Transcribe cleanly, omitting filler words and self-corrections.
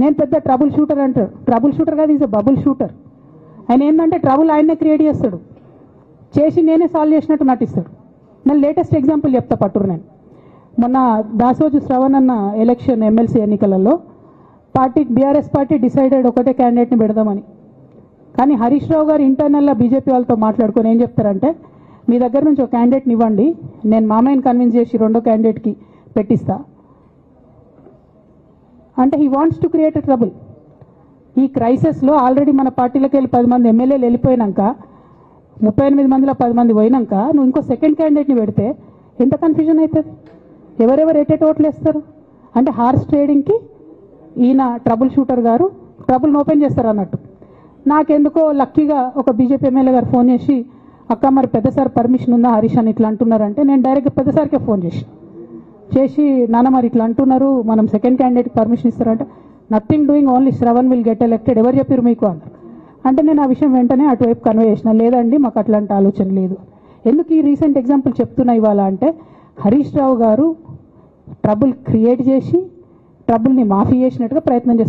నేను పెద్ద trouble shooter అంటారు. ట్రబుల్ షూటర్ కాదు, ఈజ్ అ బబుల్ షూటర్. ఆయన ఏంటంటే ట్రబుల్ ఆయన్నే క్రియేట్ చేస్తాడు, చేసి నేనే సాల్వ్ చేసినట్టు నటిస్తాడు. నేను లేటెస్ట్ ఎగ్జాంపుల్ చెప్తా పట్టురు. నేను మొన్న దాసోజు శ్రవణ్ అన్న ఎలక్షన్ ఎమ్మెల్సీ ఎన్నికలలో బీఆర్ఎస్ పార్టీ డిసైడెడ్ ఒకటే క్యాండిడేట్ని పెడదామని. కానీ హరీష్ రావు గారు ఇంటర్నల్గా బీజేపీ వాళ్ళతో మాట్లాడుకొని ఏం చెప్తారంటే, మీ దగ్గర నుంచి ఒక క్యాండిడేట్ని ఇవ్వండి, నేను మామయ్యని కన్విన్స్ చేసి రెండో క్యాండిడేట్కి పెట్టిస్తా అంటే he wants to create a trouble. ఈ క్రైసిస్లో ఆల్రెడీ మన పార్టీలోకి వెళ్ళి 10 మంది ఎమ్మెల్యేలు వెళ్ళిపోయినాక, 38 మందిలో 10 మంది పోయినాక నువ్వు ఇంకో సెకండ్ క్యాండిడేట్ని పెడితే ఎంత కన్ఫ్యూజన్ అవుతుంది? ఎవరెవరు ఎటెట్ ఓట్లు వేస్తారు? అంటే హార్స్ ట్రేడింగ్కి ఈయన ట్రబుల్ షూటర్ గారు ట్రబుల్ని ఓపెన్ చేస్తారు అన్నట్టు. నాకెందుకో లక్కీగా ఒక బీజేపీ ఎమ్మెల్యే గారు ఫోన్ చేసి, అక్క మరి పెద్దసారి పర్మిషన్ ఉందా హరీష్ అని ఇట్లా అంటున్నారంటే, నేను డైరెక్ట్గా పెద్దసారికే ఫోన్ చేసి నాన్న మరి ఇట్లా అంటున్నారు, మనం సెకండ్ క్యాండిడేట్కి పర్మిషన్ ఇస్తారంటే, nothing doing, only Shravan will get elected, ఎవరు చెప్పారు మీకు అన్నారు. అంటే నేను ఆ విషయం వెంటనే అటువైపు కన్వే చేసిన, లేదండి మాకు అట్లాంటి ఆలోచన లేదు. ఎందుకు ఈ రీసెంట్ ఎగ్జాంపుల్ చెప్తున్నా ఇవాళ అంటే, హరీష్ రావు గారు ట్రబుల్ క్రియేట్ చేసి ట్రబుల్ని మాఫీ చేసినట్టుగా ప్రయత్నం చేస్తారు.